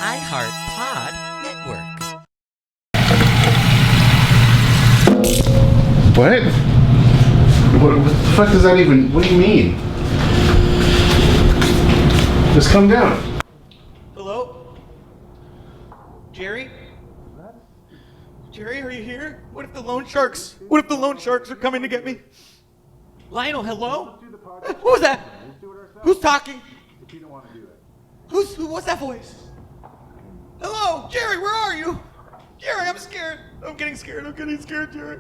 iHeart Pod Network. What? What the fuck does that even... What do you mean? Just come down. Hello? Jerry? Jerry, are you here? What if the loan sharks are coming to get me? Lionel, hello? Who was that? Who's talking? If you don't want to do it. What's that voice? Hello? Jerry, where are you? Jerry, I'm scared. I'm getting scared, Jerry.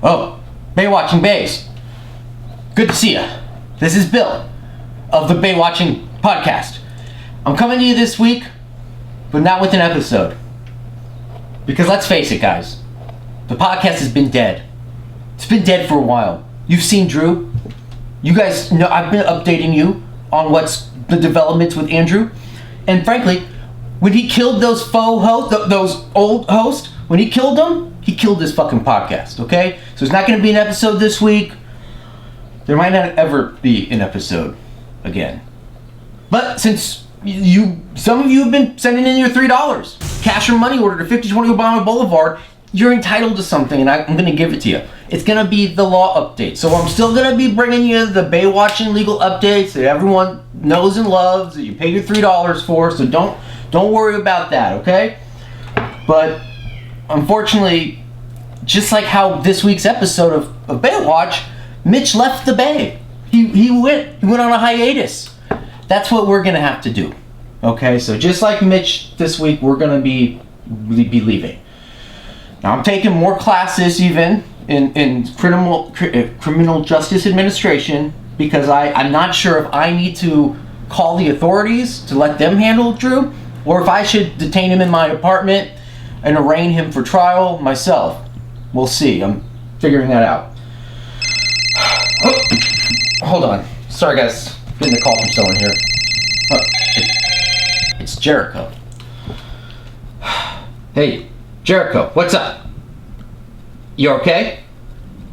Oh, Baywatching Bays. Good to see you. This is Bill of the Baywatching Podcast. I'm coming to you this week, but not with an episode. Because let's face it, guys. The podcast has been dead. It's been dead for a while. You've seen Drew. You guys know I've been updating you on what's the developments with Andrew. And frankly, when he killed those faux hosts, those old hosts, when he killed them, he killed this fucking podcast, okay? So there's not going to be an episode this week. There might not ever be an episode again. But since some of you have been sending in your $3, cash or money order to 5020 Obama Boulevard, you're entitled to something, and I'm going to give it to you. It's going to be the law update. So I'm still going to be bringing you the Baywatching legal updates that everyone knows and loves, that you pay your $3 for, so don't worry about that, okay? But unfortunately, just like how this week's episode of Baywatch, Mitch left the Bay. He went on a hiatus. That's what we're gonna have to do. Okay, so just like Mitch this week, we're gonna be leaving. Now I'm taking more classes even in criminal justice administration because I'm not sure if I need to call the authorities to let them handle Drew, or if I should detain him in my apartment and arraign him for trial myself. We'll see. I'm figuring that out. Oh, hold on. Sorry, guys. Getting a call from someone here. Oh, it's Jericho. Hey, Jericho, what's up? You okay?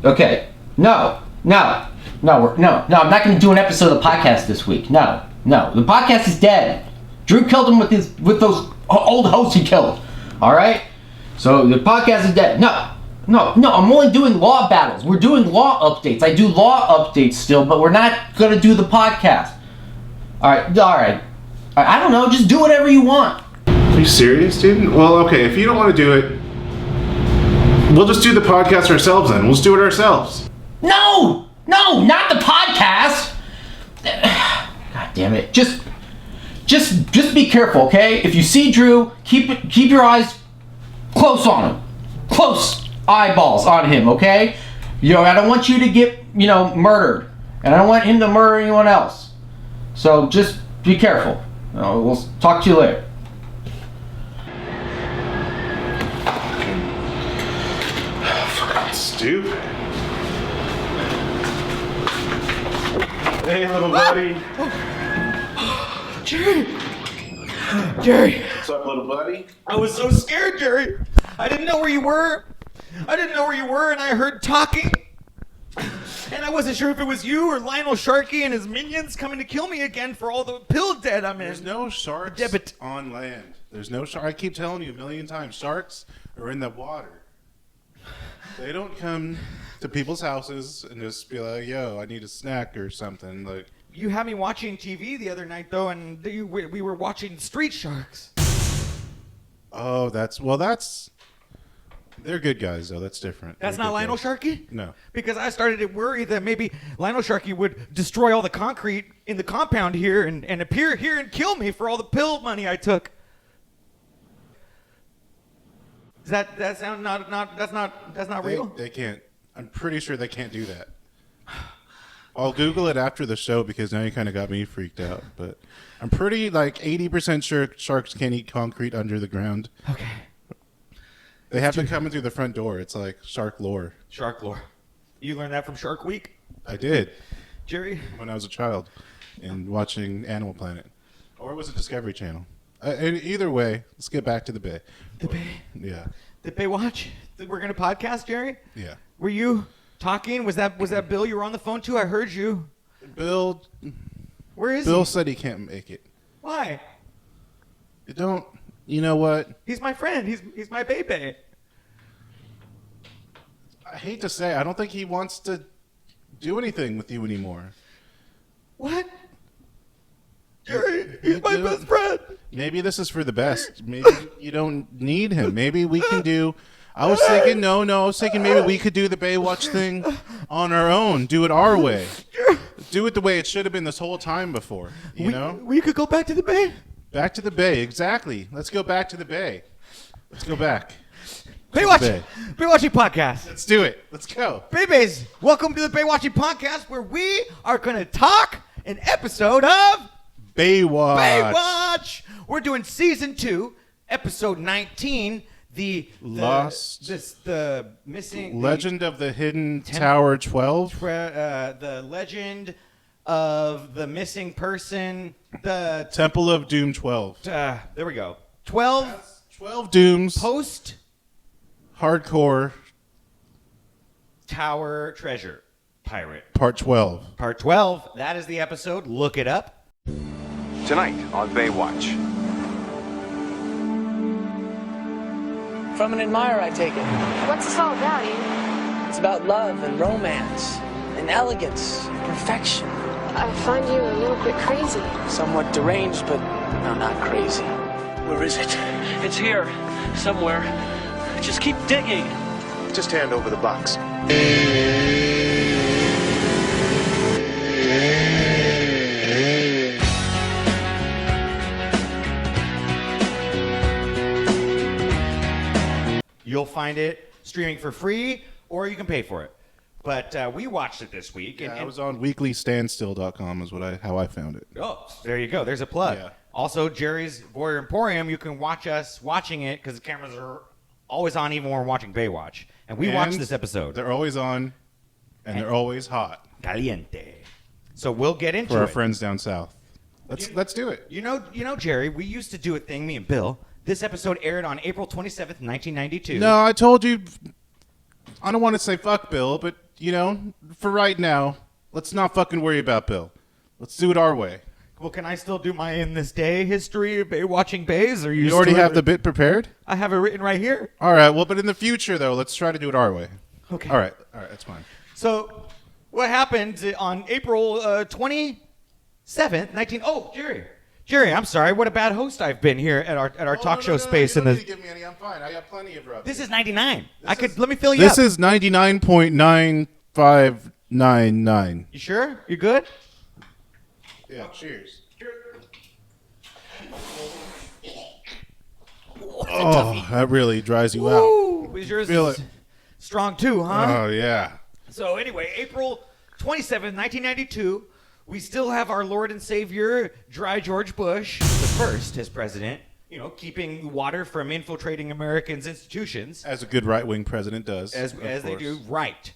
Okay. No. I'm not going to do an episode of the podcast this week. No. The podcast is dead. Drew killed him with those old hosts he killed. All right? So the podcast is dead. No, I'm only doing law battles. We're doing law updates. I do law updates still, but we're not going to do the podcast. All right. I don't know. Just do whatever you want. Are you serious, dude? Well, okay, if you don't want to do it, we'll just do the podcast ourselves then. We'll just do it ourselves. No, not the podcast. God damn it. Just be careful, okay? If you see Drew, keep your eyes close on him. Close eyeballs on him, okay? I don't want you to get, murdered. And I don't want him to murder anyone else. So just be careful. We'll talk to you later. Fucking stupid. Hey, little buddy. Jerry. What's up, little buddy? I was so scared, Jerry. I didn't know where you were, and I heard talking. And I wasn't sure if it was you or Lionel Sharkey and his minions coming to kill me again for all the pill debt I'm in. There's no sharks on land. There's no sharks. I keep telling you a million times, sharks are in the water. They don't come to people's houses and just be like, yo, I need a snack or something. Like, you had me watching TV the other night, though, and we were watching Street Sharks. oh, that's... They're good guys, though. That's different. That's not Lionel Sharkey? No. Because I started to worry that maybe Lionel Sharkey would destroy all the concrete in the compound here and appear here and kill me for all the pill money I took. Does that sound that's not real? They can't. I'm pretty sure they can't do that. I'll Google it after the show because now you kind of got me freaked out. But I'm pretty 80% sure sharks can't eat concrete under the ground. Okay. They have to come in through the front door. It's like shark lore. Shark lore. You learned that from Shark Week? I did. Jerry? When I was a child and watching Animal Planet. Or was it Discovery Channel? And either way, let's get back to the Bay. The Bay? Yeah. The Baywatch? We're going to podcast, Jerry? Yeah. Were you talking? Was that Bill you were on the phone to? I heard you. Bill Bill said he can't make it. Why? You know what? He's my friend. He's my baby. I hate to say, I don't think he wants to do anything with you anymore. What? Jerry, he's my best friend. Maybe this is for the best. Maybe you don't need him. Maybe we can do... I was thinking maybe we could do the Baywatch thing on our own. Do it our way. Do it the way it should have been this whole time before. You know? We could go back to the Bay. Back to the Bay, exactly. Let's go back to the Bay. Let's go back. Baywatch. Baywatching Podcast. Let's do it. Let's go. Babies, welcome to the Baywatching Podcast where we are going to talk an episode of Baywatch. Baywatch. We're doing season 2, episode 19. The missing Legend of the Hidden Tower 12. The legend of the missing person. The Temple of Doom 12. there we go. 12 Dooms. Post Hardcore. Tower Treasure Pirate. Part 12. Part 12. That is the episode. Look it up. Tonight on Baywatch. From an admirer, I take it. What's this all about, Ian? It's about love and romance and elegance and perfection. I find you a little bit crazy. Somewhat deranged, but no, not crazy. Where is it? It's here, somewhere. Just keep digging. Just hand over the box. You'll find it streaming for free, or you can pay for it. But we watched it this week. I was on weeklystandstill.com is how I found it. Oh, there you go. There's a plug. Yeah. Also, Jerry's Warrior Emporium, you can watch us watching it because the cameras are always on even when we're watching Baywatch. And we watched this episode. They're always on, and they're always hot. Caliente. So we'll get into For our it. friends down south. Let's do it. You know, Jerry, we used to do a thing, me and Bill. This episode aired on April 27th, 1992. No, I told you, I don't want to say fuck Bill, but, for right now, let's not fucking worry about Bill. Let's do it our way. Well, can I still do my In This Day history of watching Bays? Or You already have the bit prepared? I have it written right here. All right, well, but in the future, though, let's try to do it our way. Okay. All right, that's fine. So, what happened on April 27th, 19... Oh, Jerry, I'm sorry. What a bad host I've been here at our talk show space. You don't need to give me any. I'm fine. I got plenty of rubs. This is 99. Let me fill you up. This is 99.9599. You sure? You good? Yeah, cheers. Oh, that really dries you out. Ooh, yours Feel is it. strong too, huh? Oh, yeah. So anyway, April 27th, 1992, we still have our Lord and Savior, Dry George Bush, the first as president, keeping water from infiltrating Americans' institutions. As a good right-wing president does. As they do, right.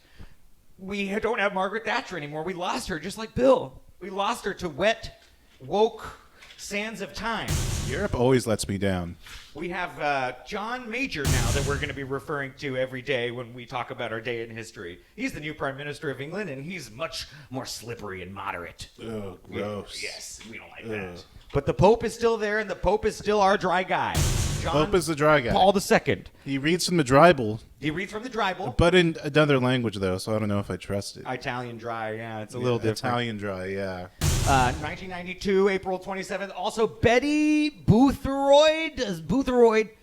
We don't have Margaret Thatcher anymore. We lost her, just like Bill. We lost her to wet, woke sands of time. Europe always lets me down. We have John Major now that we're going to be referring to every day when we talk about our day in history. He's the new Prime Minister of England, and he's much more slippery and moderate. Oh, gross. Yes, we don't like that. But the Pope is still there, and the Pope is still our dry guy. John Pope is the dry guy. Paul II. He reads from the Bible, He reads from the Bible. but in another language, though, so I don't know if I trust it. Italian dry, yeah, it's a little different. Italian dry, yeah. 1992, April 27th. Also, Betty Boothroyd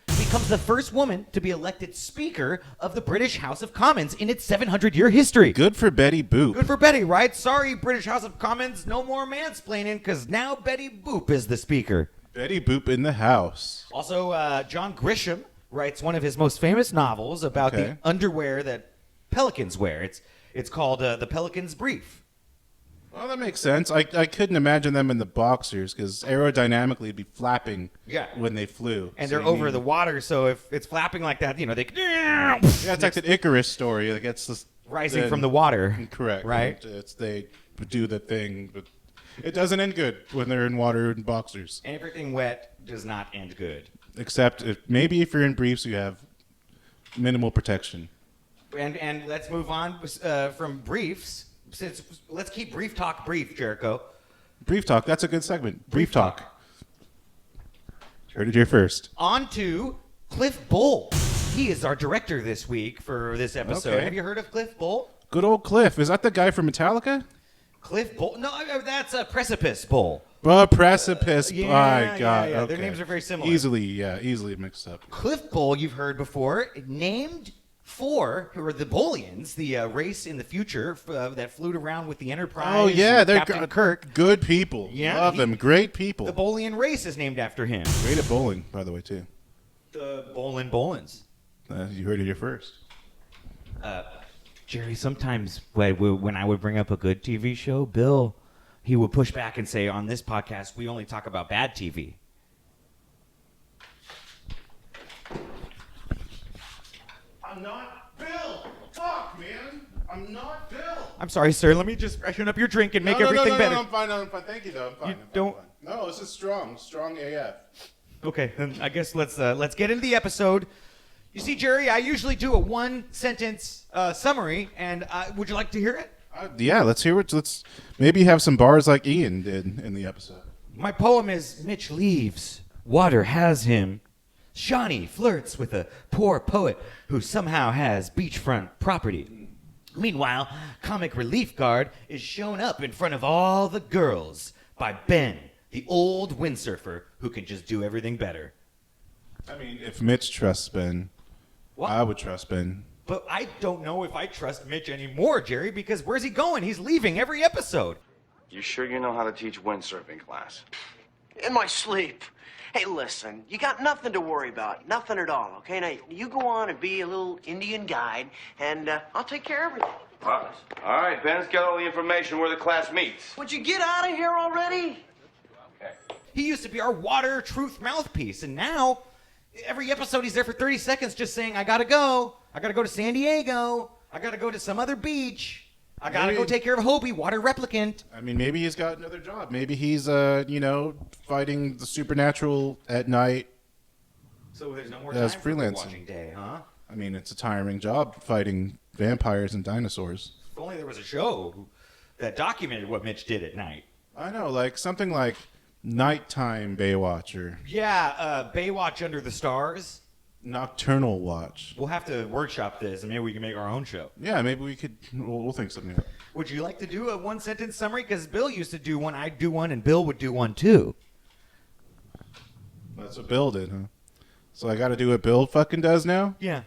becomes the first woman to be elected Speaker of the British House of Commons in its 700-year history. Good for Betty Boop. Good for Betty, right? Sorry, British House of Commons, no more mansplaining, because now Betty Boop is the Speaker. Betty Boop in the house. Also, John Grisham writes one of his most famous novels about the Okay. underwear that pelicans wear. It's called The Pelican's Brief. Well, that makes sense. I couldn't imagine them in the boxers because aerodynamically it'd be flapping when they flew. And So they're you over need- the water, so if it's flapping like that, they Yeah, it's like the Icarus story that gets this rising from the water. Correct. Right? They do the thing, but it doesn't end good when they're in water and boxers. Everything wet does not end good. Except maybe if you're in briefs, you have minimal protection. And let's move on from briefs. Let's keep brief talk brief, Jericho. Brief talk. That's a good segment. Brief talk. Heard it here first. On to Cliff Bull. He is our director this week for this episode. Okay. Have you heard of Cliff Bull? Good old Cliff. Is that the guy from Metallica? Cliff Bull? No, that's Precipice Bull. Precipice. Yeah, My God. yeah. Their Okay. names are very similar. Easily mixed up. Cliff Bull, you've heard before, named for who are the Bullions, the race in the future that flew around with the Enterprise. Oh yeah, and they're Captain Kirk. good people. Yeah, Love them. Great people. The Bullion race is named after him. Great at bowling, by the way, too. The Bolins. You heard it here first. Jerry, sometimes when I would bring up a good TV show, Bill, he would push back and say, on this podcast, we only talk about bad TV. I'm not Bill. Fuck, man. I'm not Bill. I'm sorry, sir. Let me just freshen up your drink and make everything better. No, I'm fine. Thank you, though. I'm fine. You I'm fine, don't- I'm fine. No, this is strong AF. Okay, then I guess let's get into the episode. You see, Jerry, I usually do a one-sentence summary, and would you like to hear it? Yeah, let's hear it. Let's maybe have some bars like Ian did in the episode. My poem is Mitch leaves, water has him. Shawnee flirts with a poor poet who somehow has beachfront property. Meanwhile, comic relief guard is shown up in front of all the girls by Ben, the old windsurfer who can just do everything better. I mean, if Mitch trusts Ben, What? I would trust Ben. But I don't know if I trust Mitch anymore, Jerry, because where's he going? He's leaving every episode. You sure you know how to teach windsurfing class? In my sleep. Hey, listen, you got nothing to worry about. Nothing at all, okay? Now, you go on and be a little Indian guide, and I'll take care of everything. All right, Ben's got all the information where the class meets. Would you get out of here already? Okay. He used to be our water truth mouthpiece, and now every episode he's there for 30 seconds just saying, I gotta go to San Diego, I gotta go to some other beach, I gotta go take care of Hobie, water replicant. I mean, maybe he's got another job. Maybe he's, fighting the supernatural at night. So there's no more As time for freelancing. watching day, huh? I mean, it's a tiring job fighting vampires and dinosaurs. If only there was a show that documented what Mitch did at night. I know, like something like Nighttime Baywatch or Yeah, Baywatch Under the Stars. Nocturnal Watch. We'll have to workshop this, and maybe we can make our own show. Yeah, maybe we could. We'll think something up. Would you like to do a one-sentence summary? Because Bill used to do one, I'd do one, and Bill would do one too. That's what Bill did, huh? So I got to do what Bill fucking does now? Yeah.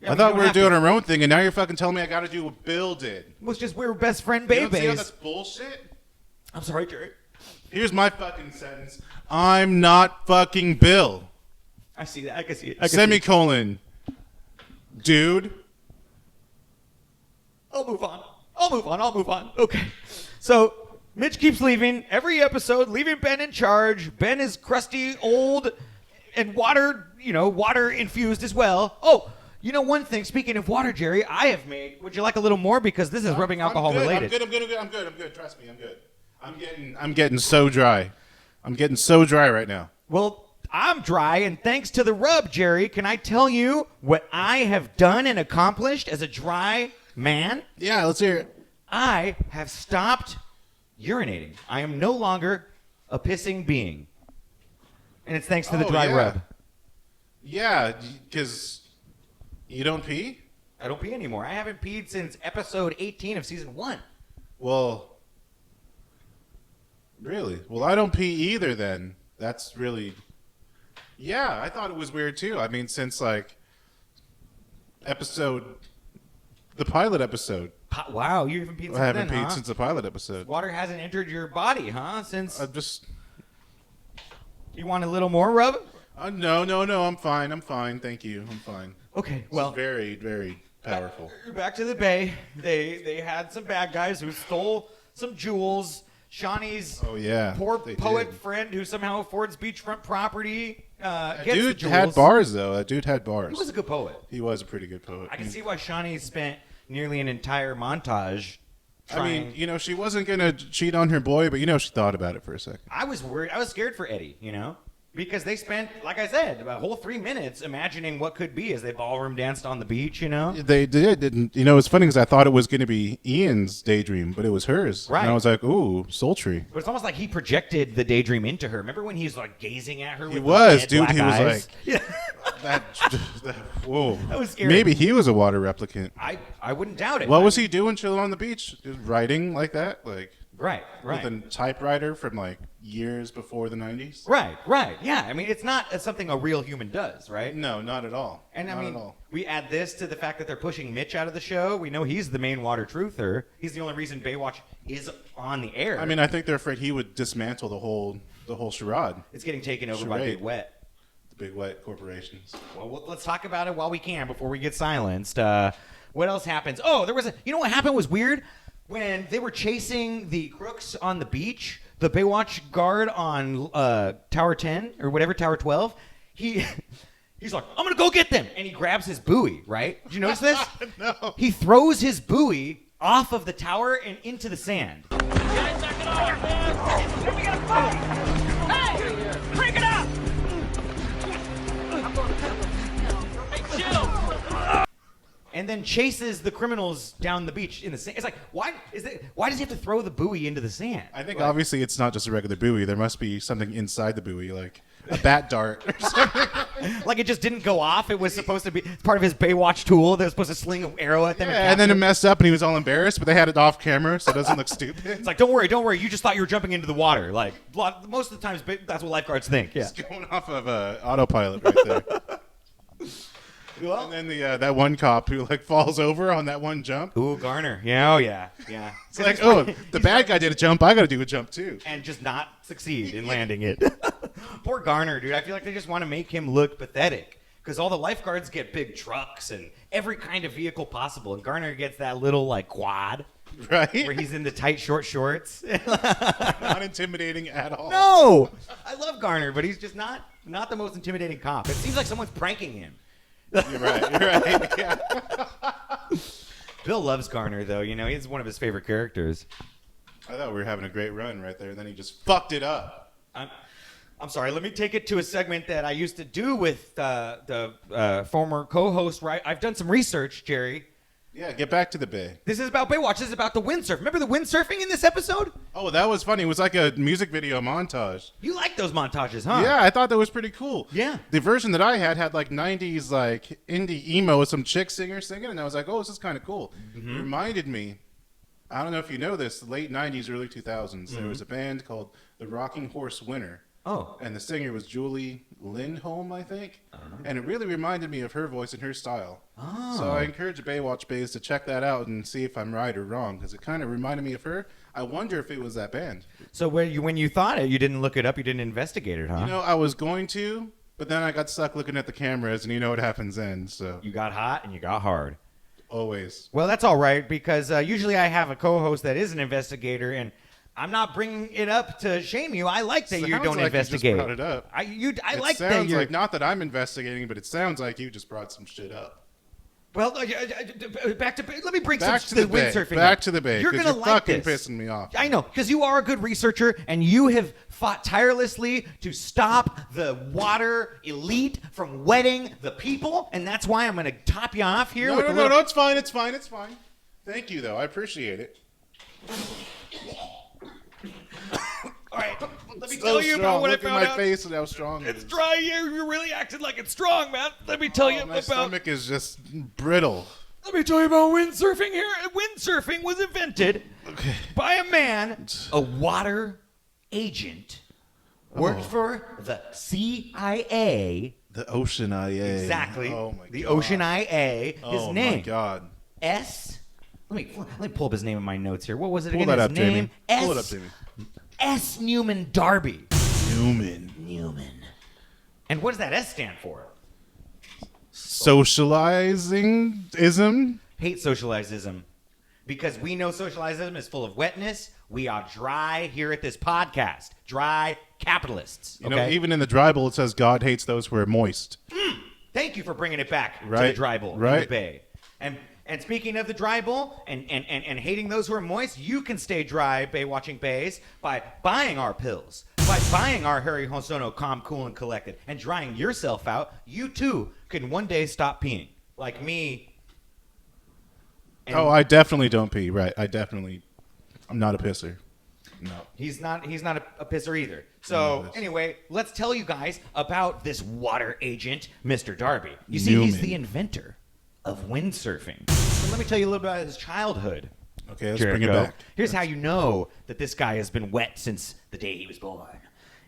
I thought we were doing our own thing, and now you're fucking telling me I got to do what Bill did. Well, it's just we're best friend You don't see how babies. that's bullshit? I'm sorry, Jerry. Here's my fucking sentence. I'm not fucking Bill. I see that. I can see it. Semicolon. Dude. I'll move on. Okay. So Mitch keeps leaving every episode, leaving Ben in charge. Ben is crusty, old, and water infused as well. Oh, one thing, speaking of water, Jerry, I have made. Would you like a little more? Because this is rubbing alcohol related. I'm good. Trust me, I'm good. I'm getting so dry. I'm getting so dry right now. Well, I'm dry, and thanks to the rub, Jerry, can I tell you what I have done and accomplished as a dry man? Yeah, let's hear it. I have stopped urinating. I am no longer a pissing being. And it's thanks to the dry rub. Yeah, because you don't pee? I don't pee anymore. I haven't peed since episode 18 of season 1. Well, really? Well, I don't pee either then. That's really... Yeah, I thought it was weird too. I mean, since like the pilot episode. Wow, you haven't peed since I haven't then, peed huh? since the pilot episode. Water hasn't entered your body, huh? Since I'm just... you want a little more rub? No, I'm fine. Thank you. I'm fine. Okay, It's well, very, very powerful. back to the Bay. They had some bad guys who stole some jewels. Shawnee's poor they poet did. friend who somehow affords beachfront property gets the Dude jewels. had bars, though. That dude had bars. He was a good poet. He was a pretty good poet. I can see why Shawnee spent nearly an entire montage trying. I mean, you know, she wasn't going to cheat on her boy, but, you know, she thought about it for a second. I was worried. I was scared for Eddie, you know, because they spent, like I said, about a whole 3 minutes imagining what could be as they ballroom danced on the beach, you know. They didn't. You know, it's funny because I thought it was going to be Ian's daydream, but it was hers. Right. And I was like, ooh, sultry. But it's almost like he projected the daydream into her. Remember when he was like gazing at her with He was, dead dude. black He was eyes? like, that, whoa. That was scary. Maybe he was a water replicant. I wouldn't doubt it. What was he doing chilling on the beach? Just writing like that? Like, Right. with a typewriter from like years before the 90s? Right. Yeah. I mean, it's not something a real human does, right? No, not at all. And not I mean, at all. we add this to the fact that they're pushing Mitch out of the show. We know he's the main water truther. He's the only reason Baywatch is on the air. I mean, I think they're afraid he would dismantle the whole charade. It's getting taken over by Charade. Big Wet. The big wet corporations. Well, let's talk about it while we can before we get silenced. What else happens? Oh, there was you know what happened was weird? When they were chasing the crooks on the beach, the Baywatch guard on Tower 10 or whatever, Tower 12, he's like, I'm going to go get them. And he grabs his buoy, right? Did you notice this? No. He throws his buoy off of the tower and into the sand. Guys, knock it off, man! We gotta fight! Hey! Crank it up! Hey, chill! And then chases the criminals down the beach in the sand. It's like, why does he have to throw the buoy into the sand? I think obviously it's not just a regular buoy. There must be something inside the buoy, like a bat dart or something. Like it just didn't go off. It was supposed to be part of his Baywatch tool. They were supposed to sling an arrow at them. Yeah, and then it messed up and he was all embarrassed, but they had it off camera so it doesn't look stupid. It's like, don't worry. You just thought you were jumping into the water. Like most of the times, that's what lifeguards think. Yeah. It's going off of autopilot right there. Well, And then that one cop who like falls over on that one jump. ooh, Garner. Yeah, oh yeah. It's like, oh, the bad guy did a jump. I got to do a jump too. And just not succeed in landing it. Poor Garner, dude. I feel like they just want to make him look pathetic. Because all the lifeguards get big trucks and every kind of vehicle possible. And Garner gets that little, like, quad. Right? Where he's in the tight, short shorts. Not intimidating at all. No! I love Garner, but he's just not the most intimidating cop. It seems like someone's pranking him. You're right. Yeah. Bill loves Garner, though. You know, he's one of his favorite characters. I thought we were having a great run right there, and then he just fucked it up. I'm sorry. Let me take it to a segment that I used to do with the former co-host. Right, I've done some research, Jerry. Yeah, get back to the bay. This is about Baywatch. This is about the windsurf. Remember the windsurfing in this episode? Oh, that was funny. It was like a music video montage. You like those montages, huh? Yeah, I thought that was pretty cool. Yeah. The version that I had like 90s like indie emo with some chick singer singing, and I was like, oh, this is kind of cool. Mm-hmm. It reminded me, I don't know if you know this, late 90s, early 2000s, there was a band called the Rocking Horse Winter. Oh. And the singer was Julie Lindholm, I think. And it really reminded me of her voice and her style. Oh. So I encourage Baywatch Bays to check that out and see if I'm right or wrong, because it kind of reminded me of her. I wonder if it was that band. So when you thought it, you didn't look it up, you didn't investigate it, huh? You know, I was going to, but then I got stuck looking at the cameras, and you know what happens then. So You got hot and you got hard. always. Well, that's all right, because usually I have a co-host that is an investigator, and I'm not bringing it up to shame you. I like that you Sounds don't like investigate. You just brought it up. I It like that sounds you're. like, not that I'm investigating, but it sounds like you just brought some shit up. Well, back to let me bring Back some to the bay. windsurfing. Back up. to the bay. You're 'cause gonna you're like fucking this. pissing me off. I know, because you are a good researcher, and you have fought tirelessly to stop the water elite from wetting the people, and that's why I'm going to top you off here. with a little... No, it's fine. It's fine. Thank you, though. I appreciate it. All right, let me So tell you strong. about what Look I at found my out. face and how strong it It's is. dry here. You're really acting like it's strong, man. Let me tell you My about. stomach is just brittle. Let me tell you about windsurfing here. Windsurfing was invented by a man, a water agent, worked for the CIA. The Ocean IA. Exactly. Oh, my the God. Ocean IA. His Oh, name. my God. S. Let me pull up his name in my notes here. What was it Pull again? that His up, name? Jamie. S. Pull it up, Jamie. S. Newman Darby. Newman. And what does that S stand for? Socializing-ism? Hate socializism. Because we know socialism is full of wetness. We are dry here at this podcast. Dry capitalists. You know, even in the dry bowl, it says God hates those who are moist. Thank you for bringing it back to Right, the dry bowl in right. the Bay. And speaking of the dry bowl and hating those who are moist, you can stay dry, Baywatching Bays, by buying our pills, by buying our Harry Hosono Calm, Cool, and Collected, and drying yourself out. You too can one day stop peeing, like me. And Oh, I definitely don't pee. Right. I'm not a pisser. No. he's not a pisser either. So No, anyway, let's tell you guys about this water agent, Mr. Darby. You see, Newman. he's the inventor of windsurfing. So let me tell you a little bit about his childhood. Okay, let's bring it Jericho. back. Here's how you know that this guy has been wet since the day he was born.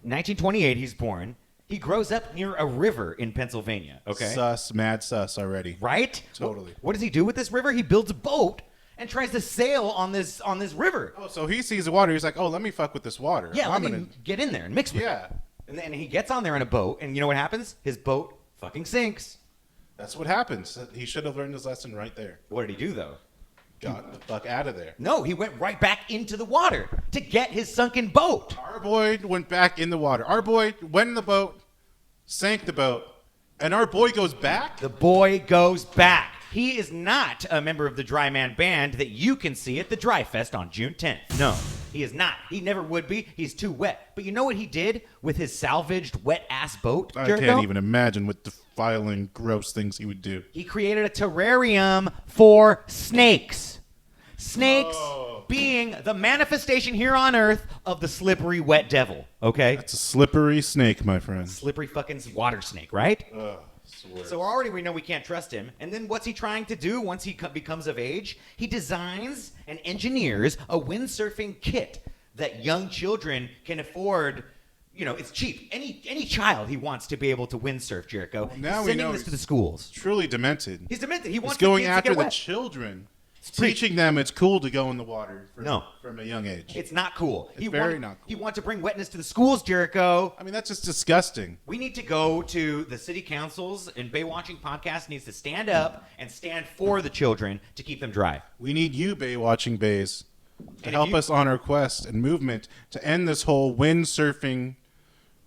In 1928, he's born. He grows up near a river in Pennsylvania. Okay, Mad sus already. right? Totally. What does he do with this river? He builds a boat and tries to sail on this river. Oh, so he sees the water. He's like, oh, let me fuck with this water. Yeah, I'm let me get in there and mix with it. Yeah. And then he gets on there in a boat, and you know what happens? His boat fucking sinks. That's what happens. He should have learned his lesson right there. What did he do, though? Got the fuck out of there. No, he went right back into the water to get his sunken boat. Our boy went back in the water. Our boy went in the boat, sank the boat, and our boy goes back? The boy goes back. He is not a member of the Dry Man Band that you can see at the Dry Fest on June 10th. No, he is not. He never would be. He's too wet. But you know what he did with his salvaged wet-ass boat, I Jericho? can't even imagine what defiling, gross things he would do. He created a terrarium for snakes. Snakes Oh. being the manifestation here on Earth of the slippery wet devil, okay? It's a slippery snake, my friend. Slippery fucking water snake, right? Ugh, So already we know we can't trust him. And then what's he trying to do once he becomes of age? He designs and engineers a windsurfing kit that young children can afford. You know, it's cheap. Any child he wants to be able to windsurf, Jericho. now He's we sending know this to he's the schools. Truly demented. He's demented. He wants He's going the kids after to get the wet. children, Preach. teaching them it's cool to go in the water No. from a young age. It's not cool. It's very not cool. He wants to bring wetness to the schools, Jericho. I mean, that's just disgusting. We need to go to the city councils, and Baywatching Podcast needs to stand up and stand for the children to keep them dry. We need you, Baywatching Bays, to And help if you- us on our quest and movement to end this whole wind surfing,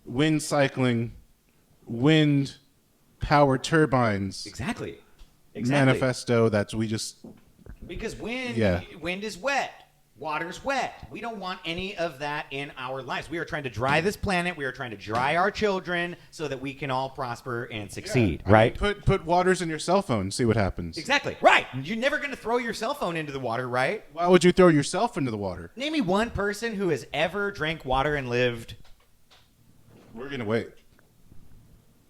wind cycling, wind power turbines Exactly. manifesto that we just... Because wind is wet. Water's wet. We don't want any of that in our lives. We are trying to dry this planet. We are trying to dry our children so that we can all prosper and succeed, I mean, right? put waters in your cell phone, see what happens. Exactly. Right. You're never going to throw your cell phone into the water, right? Why would you throw yourself into the water? Name me one person who has ever drank water and lived. We're going to wait.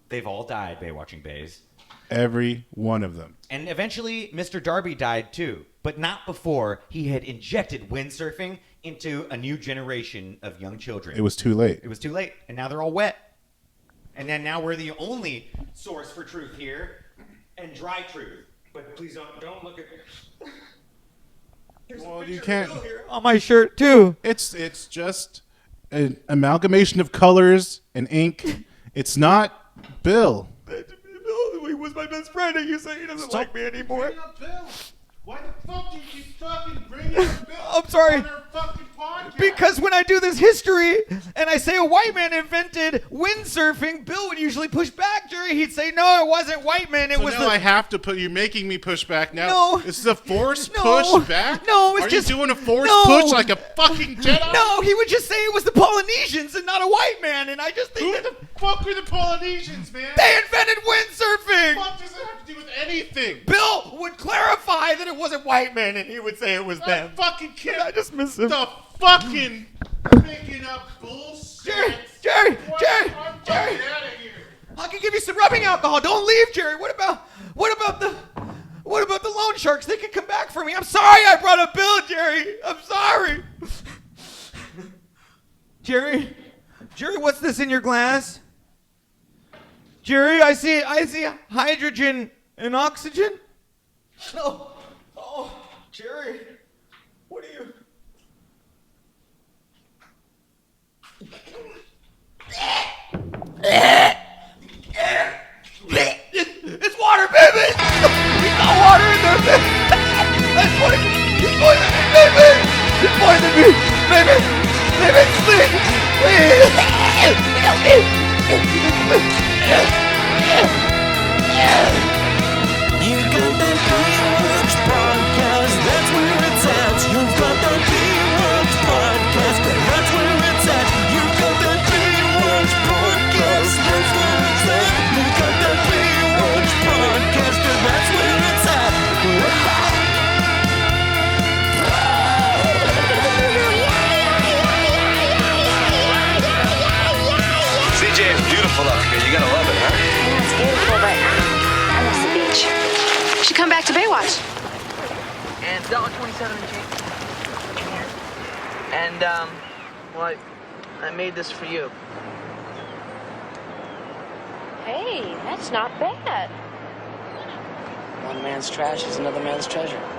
They've all died, Baywatching Bays. Every one of them. And eventually, Mr. Darby died too, but not before he had injected windsurfing into a new generation of young children. It was too late. It was too late, and now they're all wet. And then now we're the only source for truth here, and dry truth. But please don't look at me. There's a Well, picture you of can't- Bill here on my shirt too. It's just an amalgamation of colors and ink. It's not Bill. He was my best friend, and you say he doesn't like me anymore. Bill. Why the fuck do you keep fucking bringing up Bill? I'm sorry. on our fucking podcast? Because when I do this history and I say a white man invented windsurfing, Bill would usually push back, Jerry. He'd say, no, it wasn't white man. It So was now the... I have to put. You're making me push back now. No. This is a forced No. push back. No, it's Are just- you doing a forced No. push like a fucking Jedi? No, he would just say it was the Polynesians and not a white man. And I just Who think the that fuck are the Polynesians, man? they invented windsurfing. What does that have to do with anything? Bill would clarify that it wasn't white men, and he would say it was I them. fucking can't. I just miss him. The fucking making up bullshit. Jerry, I'm Jerry. fucking out of here. I can give you some rubbing alcohol. Don't leave, Jerry. What about the loan sharks? They could come back for me. I'm sorry I brought up Bill, Jerry. I'm sorry. Jerry, what's this in your glass? Jerry, I see hydrogen and oxygen. No. Oh, Jerry. What are you? It's water, baby! He's got water in there, baby! That's what Poison me! Baby! Baby, please! Please! Help me! You got that Baywatch Podcast, that's where it's at. You've got that Baywatch Podcast, that's where it's at. You've got that Baywatch Podcast, that's where it's at. You've got that Baywatch Podcast, that's where it's at. CJ, it's beautiful up here. You're gonna love it, huh? Yeah, it's beautiful, but I miss the beach. You should come back to Baywatch. And $1.27 and change. And well, I made this for you. Hey, that's not bad. One man's trash is another man's treasure.